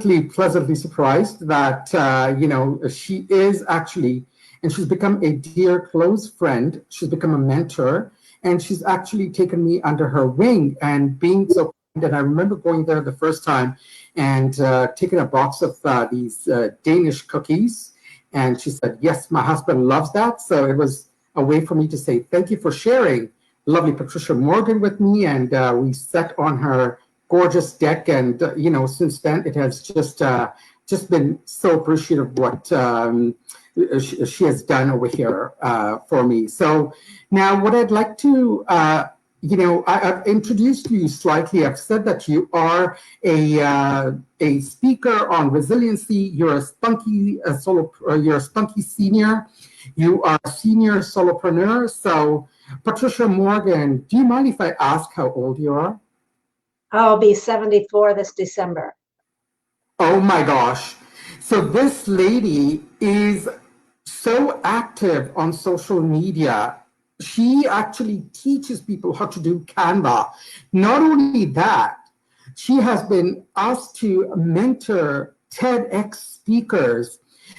pleasantly surprised that, she is actually, and she's become a dear, close friend. She's become a mentor, and she's actually taken me under her wing and being so kind. And I remember going there the first time and taking a box of these Danish cookies. And she said, yes, my husband loves that. So it was a way for me to say, thank you for sharing lovely Patricia Morgan with me. And we sat on her gorgeous deck. And, since then it has just been so appreciative of what she has done over here for me. So now what I'd like to, I've introduced you slightly. I've said that you are a speaker on resiliency. You're a spunky you're a spunky senior. You are a senior solopreneur. So Patricia Morgan, do you mind if I ask how old you are? I'll be 74 this December. Oh my gosh. So this lady is so active on social media. She actually teaches people how to do Canva. Not only that, she has been asked to mentor TEDx speakers.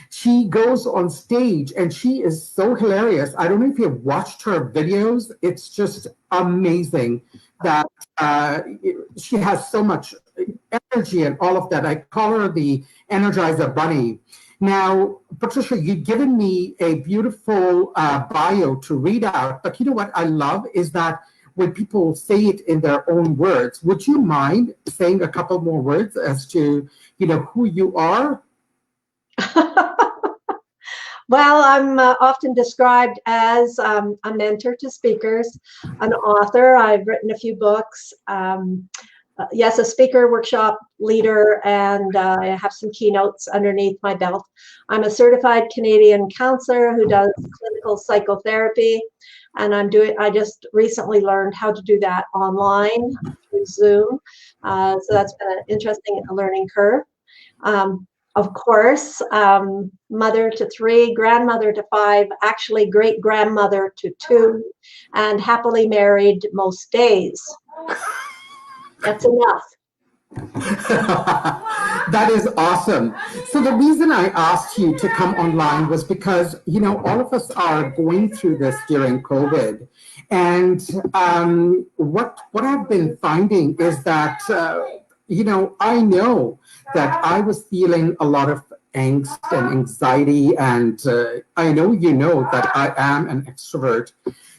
She goes on stage and she is so hilarious. I don't know if you've watched her videos. It's just amazing that she has so much energy and all of that. I call her the Energizer Bunny. Now, Patricia, you've given me a beautiful bio to read out, but you know what I love is that when people say it in their own words, would you mind saying a couple more words as to, who you are? Well, I'm often described as a mentor to speakers, an author. I've written a few books. Yes, a speaker, workshop leader, and I have some keynotes underneath my belt. I'm a certified Canadian counselor who does clinical psychotherapy, and I just recently learned how to do that online through Zoom. So that's been an interesting learning curve. Of course, mother to 3, grandmother to 5, actually great grandmother to 2, and happily married most days. That's enough. That is awesome. So the reason I asked you to come online was because, all of us are going through this during COVID. And what I've been finding is that, I know that I was feeling a lot of angst and anxiety. And I know that I am an extrovert.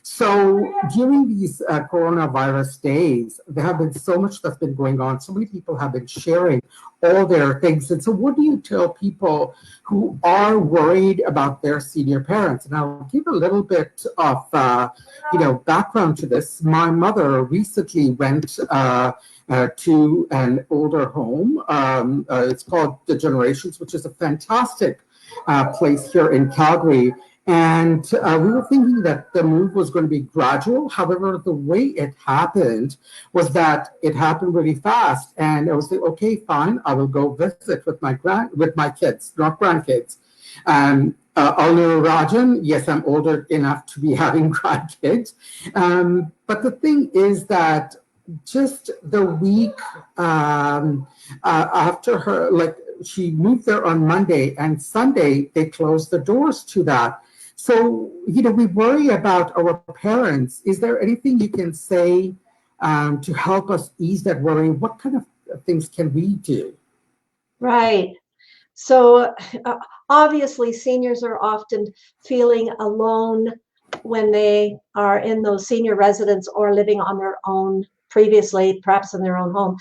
So during these coronavirus days, there have been so much that's been going on. So many people have been sharing all their things. And so what do you tell people who are worried about their senior parents? And I'll give a little bit of, background to this. My mother recently went to an older home. It's called The Generations, which is a fantastic place here in Calgary. And we were thinking that the move was going to be gradual. However, the way it happened was that it happened really fast. And I was like, okay, fine, I will go visit with my kids, not grandkids. Alnur Rajan, yes, I'm older enough to be having grandkids. But the thing is that just the week after her, she moved there on Monday, and Sunday they closed the doors to that. So, we worry about our parents. Is there anything you can say to help us ease that worry? What kind of things can we do? Right. So obviously seniors are often feeling alone when they are in those senior residence or living on their own previously, perhaps in their own home.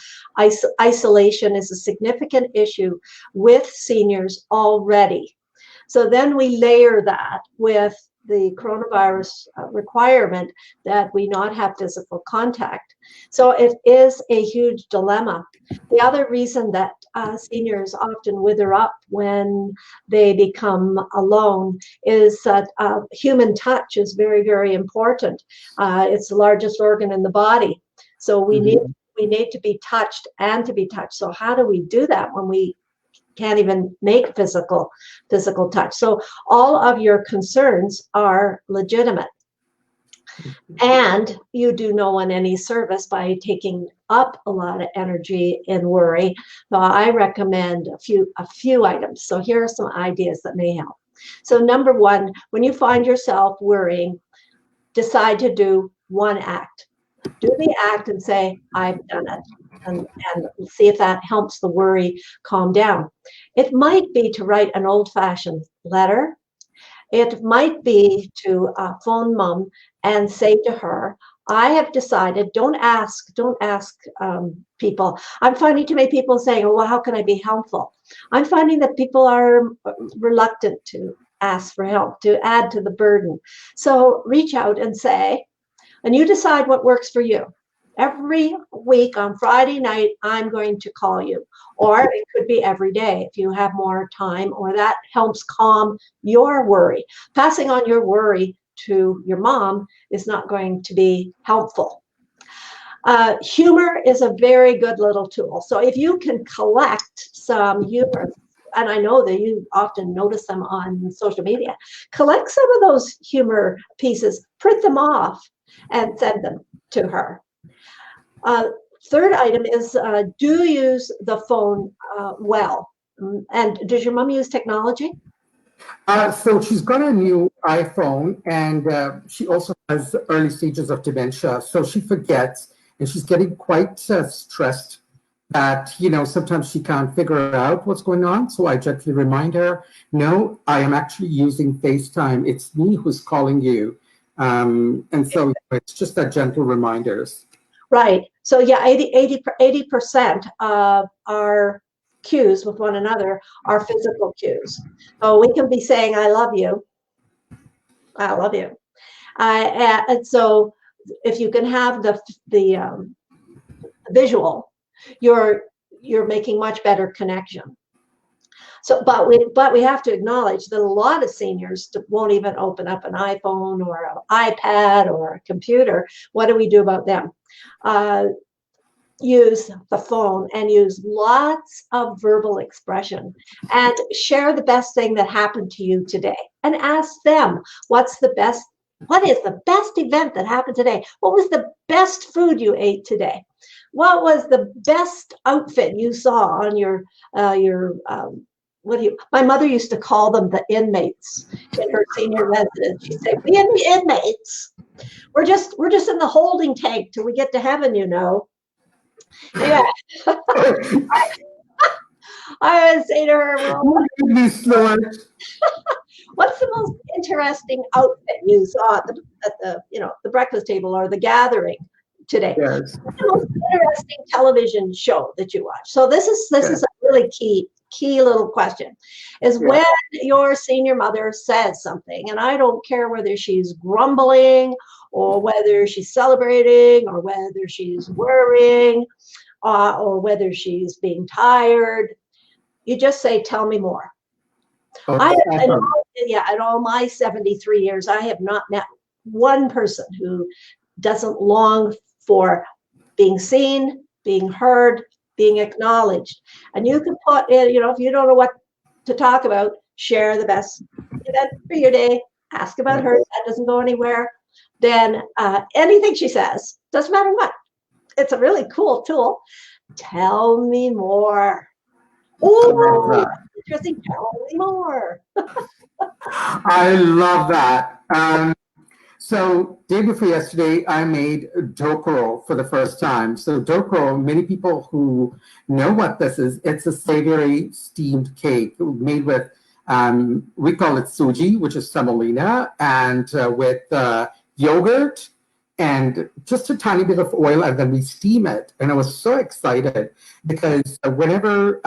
Isolation is a significant issue with seniors already. So then we layer that with the coronavirus requirement that we not have physical contact. So it is a huge dilemma. The other reason that seniors often wither up when they become alone is that human touch is very, very important. It's the largest organ in the body. So we need to be touched and to be touched. So how do we do that when we can't even make physical touch? So all of your concerns are legitimate. And you do no one any service by taking up a lot of energy in worry. So I recommend a few items. So here are some ideas that may help. So number one, when you find yourself worrying, decide to do one act. Do the act and say, I've done it. And see if that helps the worry calm down. It might be to write an old-fashioned letter. It might be to phone mom and say to her, I have decided, don't ask people. I'm finding too many people saying, oh, well, how can I be helpful? I'm finding that people are reluctant to ask for help, to add to the burden. So reach out and say, and you decide what works for you. Every week on Friday night, I'm going to call you. Or it could be every day if you have more time, or that helps calm your worry. Passing on your worry to your mom is not going to be helpful. Humor is a very good little tool. So if you can collect some humor, and I know that you often notice them on social media, collect some of those humor pieces, print them off, and send them to her. Third item is do use the phone well. And does your mom use technology? So she's got a new iPhone, and she also has early stages of dementia. So she forgets, and she's getting quite stressed that, sometimes she can't figure out what's going on. So I gently remind her, no, I am actually using FaceTime. It's me who's calling you. And so it's just that gentle reminders. Right. So yeah, 80% of our cues with one another are physical cues. So we can be saying, I love you. I love you. And so if you can have the visual, you're making much better connection. So, but we have to acknowledge that a lot of seniors won't even open up an iPhone or an iPad or a computer. What do we do about them? Use the phone and use lots of verbal expression and share the best thing that happened to you today, and ask them, what is the best event that happened today? What was the best food you ate today? What was the best outfit you saw on your my mother used to call them the inmates in her senior residence. She'd say, we inmates. We're just in the holding tank till we get to heaven, Yeah. I would say to her, well, what's the most interesting outfit you saw at the breakfast table or the gathering today? Yes. What's the most interesting television show that you watch? So this is a really key little question, is when your senior mother says something, and I don't care whether she's grumbling or whether she's celebrating or whether she's worrying or whether she's being tired, you just say, tell me more. In all my 73 years, I have not met one person who doesn't long for being seen, being heard, being acknowledged. And you can put in, if you don't know what to talk about, share the best event for your day, ask about her, that doesn't go anywhere. Then anything she says, doesn't matter what. It's a really cool tool. Tell me more. Oh, interesting. Tell me more. I love that. So day before yesterday, I made dokoro for the first time. So dokoro, many people who know what this is, it's a savory steamed cake made with, we call it suji, which is semolina, and with yogurt and just a tiny bit of oil, and then we steam it. And I was so excited because whenever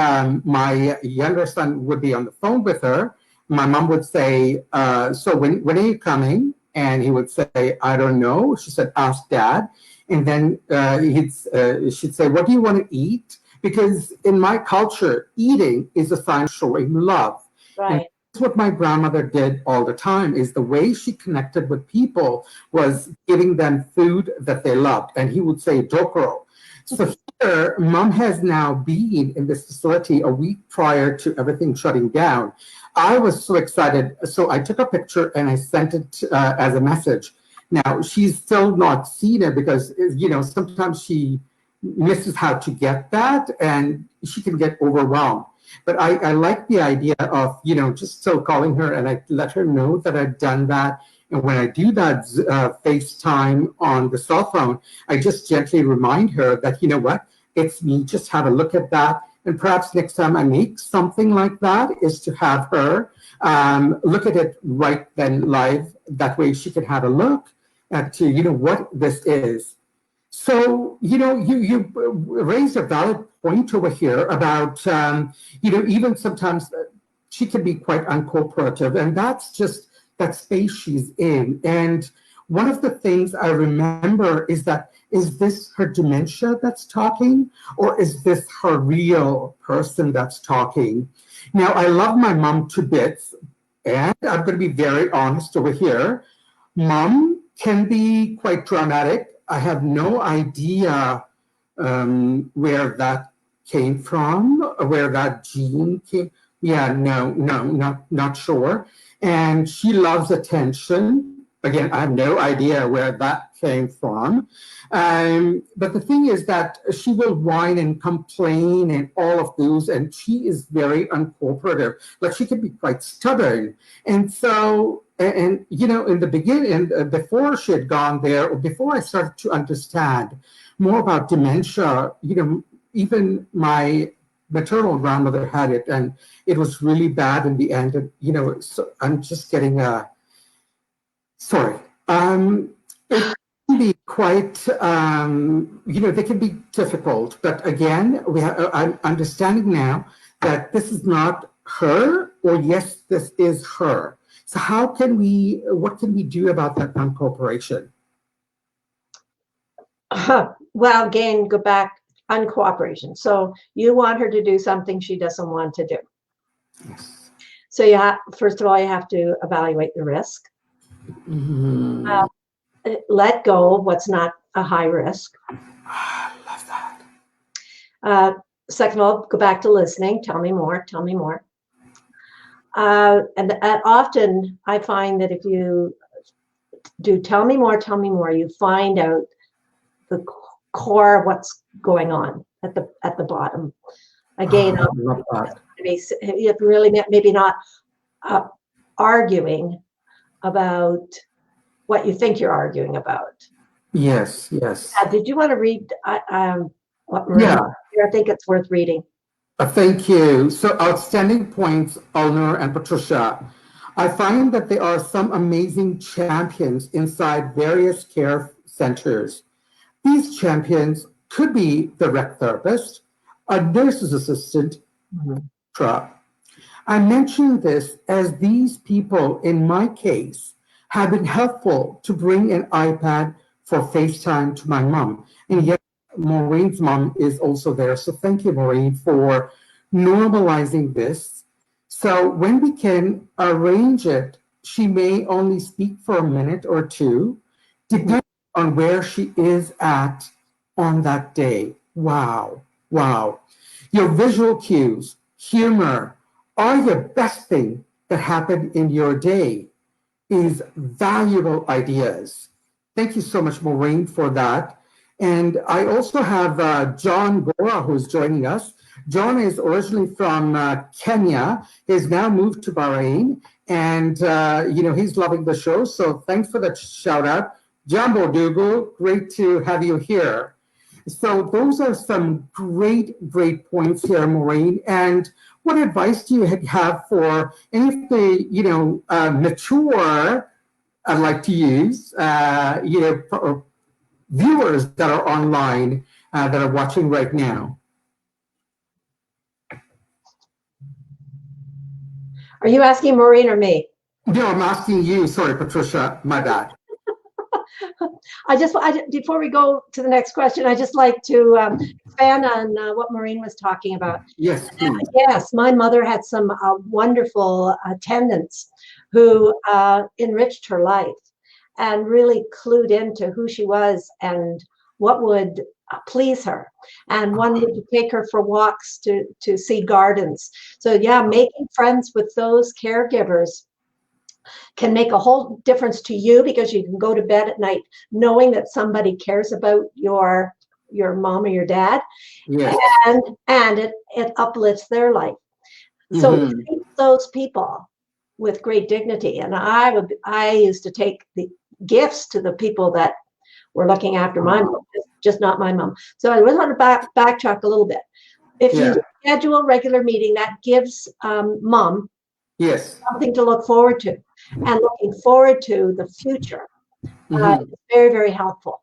my younger son would be on the phone with her, my mom would say, so when are you coming? And he would say, I don't know. She said, ask dad. And then she'd say, what do you want to eat? Because in my culture, eating is a sign of showing love. Right. And that's what my grandmother did all the time, is the way she connected with people was giving them food that they loved. And he would say, dokoro. So here, mom has now been in this facility a week prior to everything shutting down. I was so excited. So I took a picture and I sent it as a message. Now, she's still not seen it because, sometimes she misses how to get that and she can get overwhelmed. But I like the idea of, just still calling her and I let her know that I've done that. And when I do that FaceTime on the cell phone, I just gently remind her that, you know what, it's me, just have a look at that. And perhaps next time I make something like that is to have her look at it right then live. That way she can have a look at to, what this is. So, you raised a valid point over here about, even sometimes she can be quite uncooperative, and that's just that space she's in. And one of the things I remember is that, is this her dementia that's talking, or is this her real person that's talking? Now, I love my mom to bits, and I'm going to be very honest over here. Mom can be quite dramatic. I have no idea where that came from, where that gene came. Yeah, no, not sure. And she loves attention. Again, I have no idea where that came from. But the thing is that she will whine and complain and all of those, and she is very uncooperative. Like, she can be quite stubborn. And so, in the beginning, before she had gone there, or before I started to understand more about dementia, even my maternal grandmother had it, and it was really bad in the end. And, so I'm just getting sorry. It can be quite, they can be difficult. But again, I'm understanding now that this is not her, or yes, this is her. So what can we do about that uncooperation? Well, again, go back, uncooperation. So you want her to do something she doesn't want to do. Yes. So first of all, you have to evaluate the risk. Mm-hmm. Let go of what's not a high risk. I love that. Second of all, go back to listening. Tell me more. Tell me more. And often I find that if you do tell me more, you find out the core of what's going on at the bottom. Again, I love that. you have really maybe not arguing about what you think you're arguing about. Yes. Did you want to read what Maria? Yeah. I think it's worth reading. Thank you. So, outstanding points, Eleanor and Patricia. I find that there are some amazing champions inside various care centers. These champions could be the rec therapist, a nurse's assistant, etc. I mention this as these people, in my case, have been helpful to bring an iPad for FaceTime to my mom. And yet, Maureen's mom is also there. So thank you, Maureen, for normalizing this. So when we can arrange it, she may only speak for a minute or two, depending on where she is at on that day. Wow. Your visual cues, humor, are the best thing that happened in your day is valuable ideas. Thank you so much, Maureen, for that. And I also have John Gora, who's joining us. John is originally from Kenya. He's now moved to Bahrain, and he's loving the show. So thanks for that shout out. Jambo Dougal, great to have you here. So those are some great points here, Maureen. And what advice do you have for any of the mature, I'd like to use, viewers that are online that are watching right now? Are you asking Maureen or me? No, I'm asking you. Sorry, Patricia, my bad. Before we go to the next question, I just like to expand on what Maureen was talking about. Yes, please. Yes, my mother had some wonderful attendants who enriched her life and really clued into who she was and what would please her. And one would take her for walks to see gardens. So yeah, making friends with those caregivers can make a whole difference to you, because you can go to bed at night knowing that somebody cares about your mom or your dad. Yes. And it uplifts their life. So treat those people with great dignity. And I used to take the gifts to the people that were looking after my mom, just not my mom. So I was on to backtrack a little bit. If you schedule a regular meeting, that gives mom something to look forward to, and looking forward to the future is very, very helpful.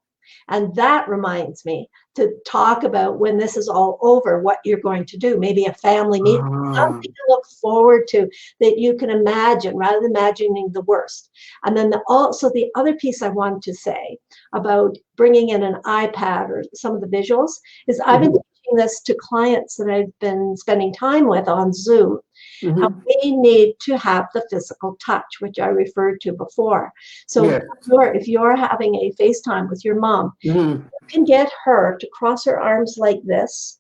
And that reminds me to talk about, when this is all over, what you're going to do. Maybe a family meeting, something to look forward to that you can imagine, rather than imagining the worst. And then also the other piece I wanted to say about bringing in an iPad or some of the visuals is I've been teaching this to clients that I've been spending time with on Zoom. And we need to have the physical touch, which I referred to before. So if you're having a FaceTime with your mom, you can get her to cross her arms like this.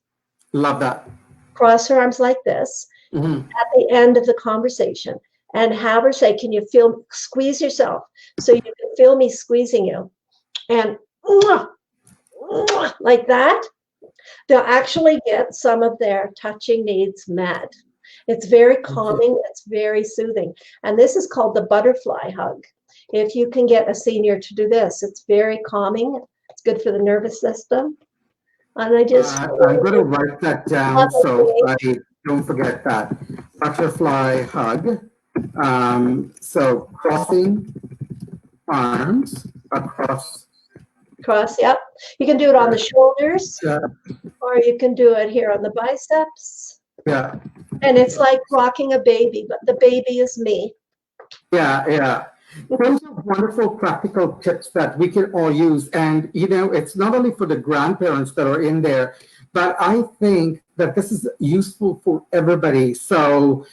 Love that. Cross her arms like this at the end of the conversation, and have her say, can you feel, squeeze yourself so you can feel me squeezing you. And like that, they'll actually get some of their touching needs met. It's very calming. It's very soothing. And this is called the butterfly hug. If you can get a senior to do this, it's very calming. It's good for the nervous system. And I just... I'm going to write that down so I don't forget that. Butterfly hug. So crossing arms across. Yep. You can do it on the shoulders, or you can do it here on the biceps. Yeah. And it's like rocking a baby, but the baby is me. Yeah. Those are wonderful practical tips that we can all use. And, it's not only for the grandparents that are in there, but I think that this is useful for everybody. So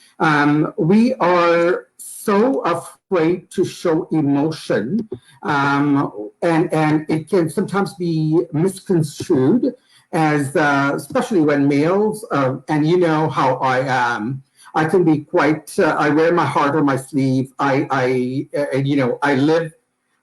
we are so afraid to show emotion, and it can sometimes be misconstrued as, especially when males, and you know how I am. I can be quite, I wear my heart on my sleeve. I live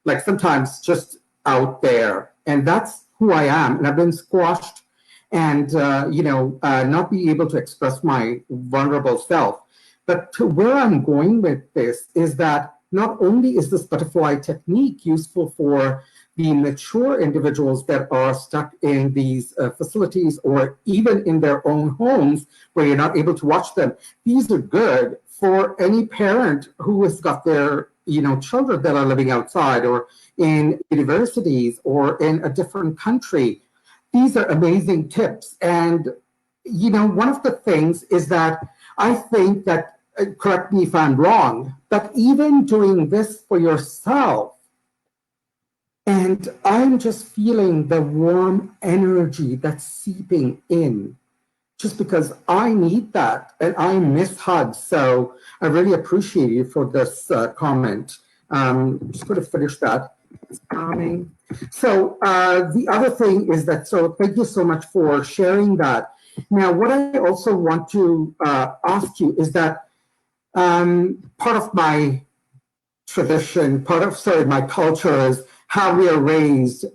like sometimes just out there, and that's who I am. And I've been squashed and, not be able to express my vulnerable self. But to where I'm going with this is that not only is this butterfly technique useful for the mature individuals that are stuck in these facilities or even in their own homes where you're not able to watch them. These are good for any parent who has got their children that are living outside or in universities or in a different country. These are amazing tips. And, one of the things is that I think that, correct me if I'm wrong, but even doing this for yourself, and I'm just feeling the warm energy that's seeping in, just because I need that and I miss hugs. So I really appreciate you for this comment. Just going to finish that. It's calming. So the other thing is that, so thank you so much for sharing that. Now, what I also want to ask you is that part of my tradition, my culture is how we are raised.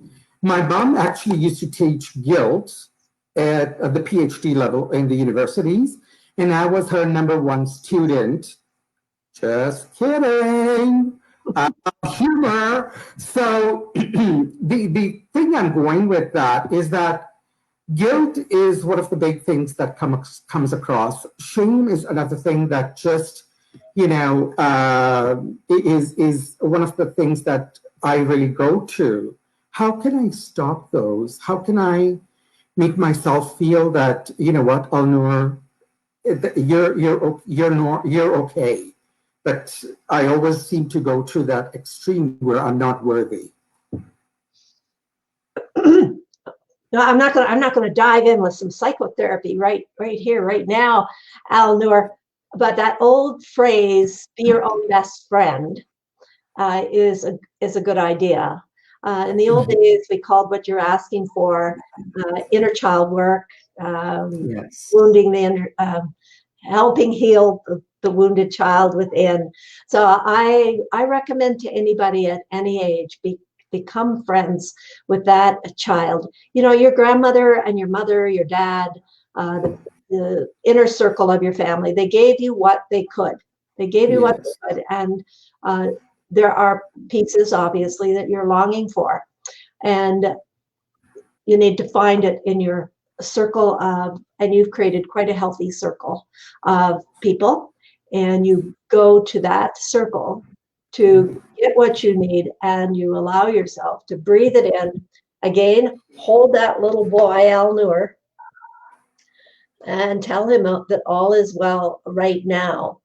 My mom actually used to teach guilt at the PhD level in the universities, and I was her #1 student. Just kidding. Humor. So the thing I'm going with that is that guilt is one of the big things that comes across. Shame is another thing that just is one of the things that I really go to. How can I stop those? How can I make myself feel that, what, Alnur, you're okay. But I always seem to go to that extreme where I'm not worthy. No, I'm not going to dive in with some psychotherapy right here, right now, Alnur. But that old phrase, "Be your own best friend," is a good idea. In the old days, we called what you're asking for inner child work, wounding the inner, helping heal the wounded child within. So I recommend to anybody at any age, become friends with that child. You know, your grandmother and your mother, your dad, the inner circle of your family, they gave you what they could. They gave you what they could. And there are pieces, obviously, that you're longing for. And you need to find it in your circle of, and you've created quite a healthy circle of people. And you go to that circle to get what you need, and you allow yourself to breathe it in. Again, hold that little boy, Al Noor, and tell him that all is well right now.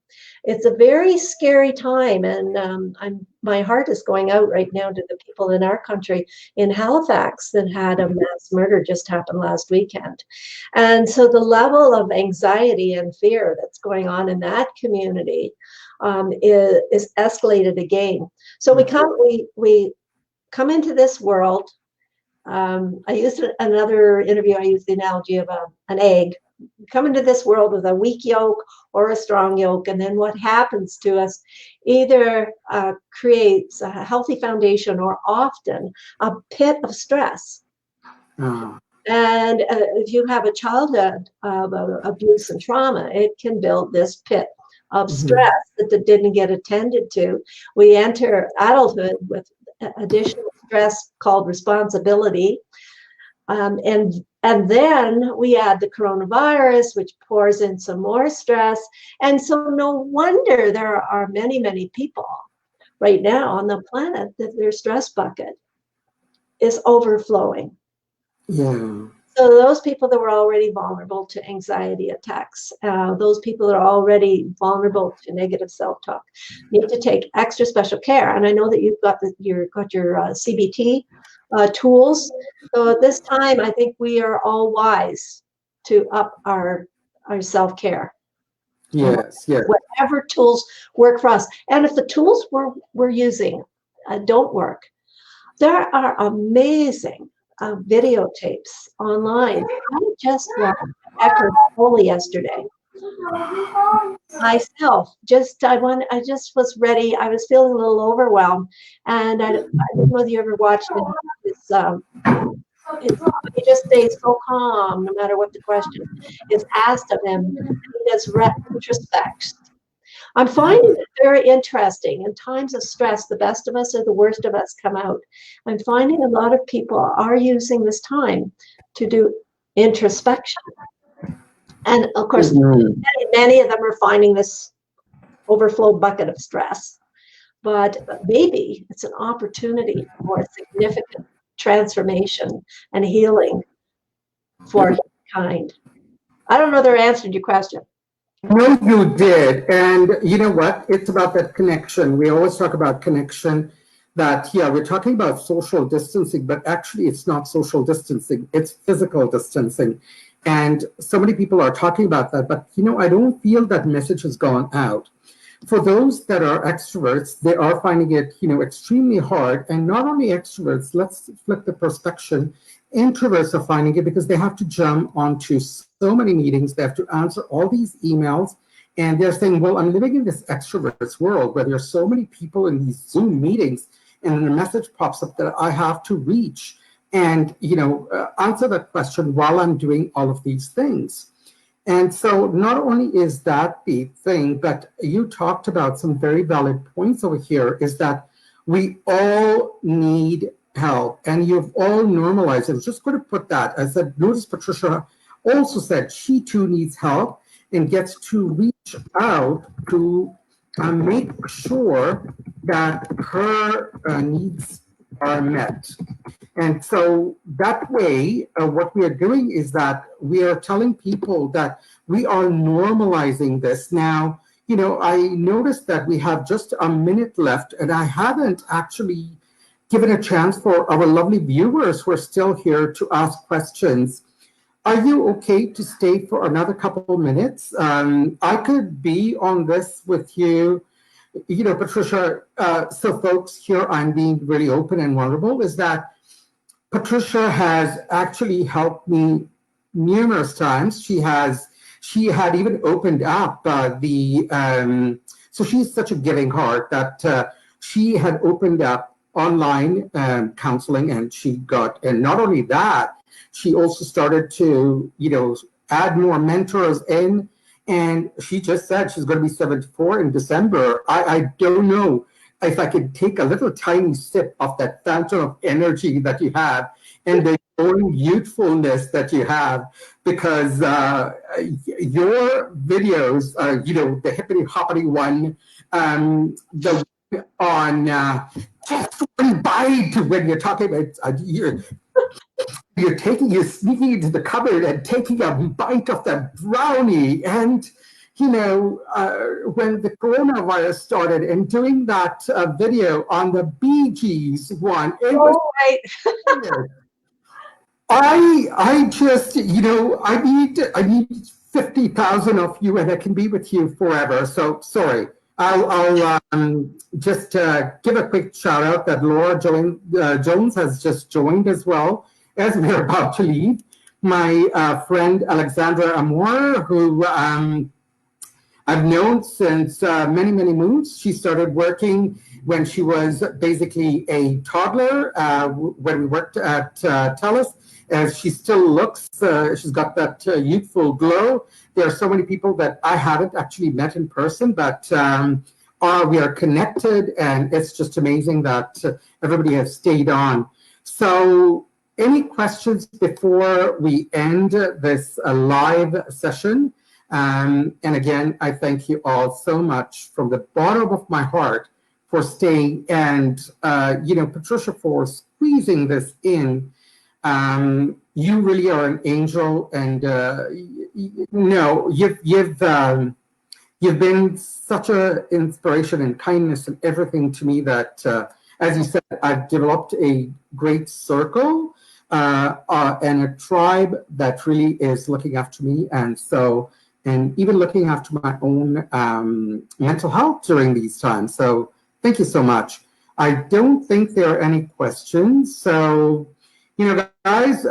It's a very scary time, and my heart is going out right now to the people in our country in Halifax that had a mass murder just happened last weekend. And so the level of anxiety and fear that's going on in that community is escalated again. So we come into this world. I used another interview, I used the analogy of an egg. Come into this world with a weak yolk or a strong yolk, and then what happens to us either creates a healthy foundation or often a pit of stress. And if you have a childhood of abuse and trauma, it can build this pit of stress that didn't get attended to. We enter adulthood with additional stress called responsibility. And then we add the coronavirus, which pours in some more stress. And so no wonder there are many, many people right now on the planet that their stress bucket is overflowing. Yeah. So those people that were already vulnerable to anxiety attacks, those people that are already vulnerable to negative self-talk, need to take extra special care. And I know that you've got your CBT tools. So at this time, I think we are all wise to up our self-care. Yes. Whatever tools work for us. And if the tools we're using don't work, there are amazing videotapes online. I just watched Eckhart Tolle yesterday. Myself, I just was ready. I was feeling a little overwhelmed, and I don't know whether you ever watched it. He just stays so calm no matter what the question is asked of him. He does retrospects. I'm finding it very interesting. In times of stress, the best of us or the worst of us come out. I'm finding a lot of people are using this time to do introspection. And of course, many of them are finding this overflow bucket of stress. But maybe it's an opportunity for a significant transformation and healing for humankind. I don't know if I answered your question. No, you did. And you know what? It's about that connection. We always talk about connection, that, yeah, we're talking about social distancing, but actually it's not social distancing, it's physical distancing. And so many people are talking about that, but, you know, I don't feel that message has gone out. For those that are extroverts, they are finding it, you know, extremely hard. And not only extroverts, let's flip the perspective. Introverts are finding it because they have to jump onto so many meetings. They have to answer all these emails. And they're saying, well, I'm living in this extroverts world where there's so many people in these Zoom meetings. And then a message pops up that I have to reach and, you know, answer that question while I'm doing all of these things. And so not only is that the thing, but you talked about some very valid points over here, is that we all need help, and you've all normalized. I was just going to put that. I said, notice Patricia also said she too needs help and gets to reach out to make sure that her needs are met. And so that way, what we are doing is that we are telling people that we are normalizing this. Now, you know, I noticed that we have just a minute left, and I haven't actually given a chance for our lovely viewers who are still here to ask questions. Are you okay to stay for another couple of minutes? I could be on this with you. You know, Patricia, so folks, here I'm being really open and vulnerable, is that Patricia has actually helped me numerous times. she had even opened up so she's such a giving heart that she had opened up online counseling, and and not only that, she also started to, add more mentors in. And she just said she's going to be 74 in December. I don't know if I could take a little tiny sip of that fountain of energy that you have and the own youthfulness that you have, because your videos, the hippity hoppity one, the on just one bite when you're talking about you're sneaking into the cupboard and taking a bite of that brownie. And, when the coronavirus started and doing that video on the Bee Gees one, it was right. I just, I need 50,000 of you, and I can be with you forever. So sorry. I'll just give a quick shout out that Laura Jones has just joined as well as we're about to leave. My friend Alexandra Amor, who I've known since many, many moons. She started working when she was basically a toddler when we worked at TELUS. As she still looks, she's got that youthful glow. There are so many people that I haven't actually met in person, but we are connected, and it's just amazing that everybody has stayed on. So any questions before we end this live session? And again, I thank you all so much from the bottom of my heart for staying, and Patricia, for squeezing this in. You really are an angel, and you've been such an inspiration and kindness and everything to me that, as you said, I've developed a great circle and a tribe that really is looking after me, and even looking after my own mental health during these times. So thank you so much. I don't think there are any questions. So, guys,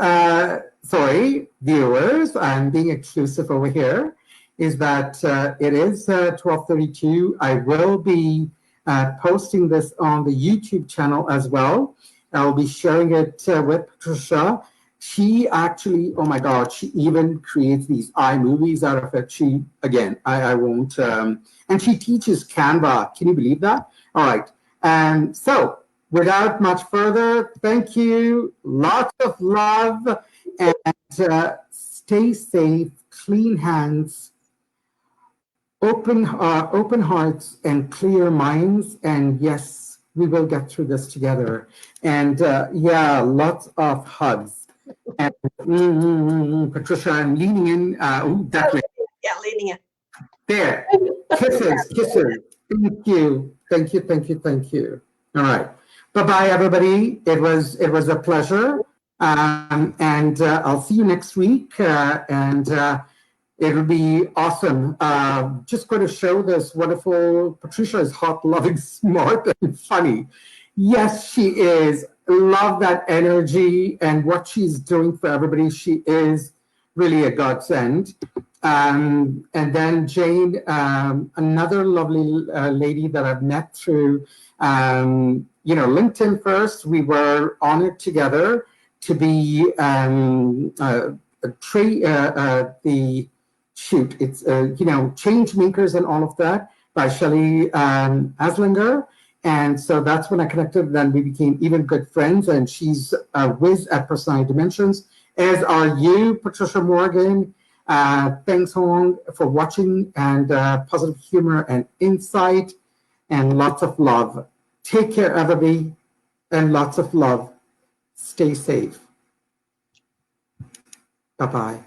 sorry, viewers, I'm being exclusive over here, is that it is 12:32. I will be posting this on the YouTube channel as well. I'll be sharing it with Patricia. She actually, oh my God, she even creates these iMovies out of it. I won't, and she teaches Canva. Can you believe that? All right. And so without much further, thank you. Lots of love, and stay safe, clean hands, open hearts, and clear minds. And yes, we will get through this together. And lots of hugs. And Patricia, I'm leaning in. That way. Yeah, leaning in. There. Kisses. Thank you. All right. Bye-bye, everybody. It was a pleasure. And I'll see you next week. And it'll be awesome. Just going to show this wonderful, Patricia is hot, loving, smart, and funny. Yes, she is. Love that energy and what she's doing for everybody. She is really a godsend. And then Jane, another lovely lady that I've met through, LinkedIn first. We were honored together to be Change Makers and all of that by Shelley Aslinger. And so that's when I connected. Then we became even good friends, and she's a whiz at Personality Dimensions, as are you, Patricia Morgan. Thanks, Hong, for watching, and positive humor and insight, and lots of love. Take care, everybody, and lots of love. Stay safe. Bye-bye.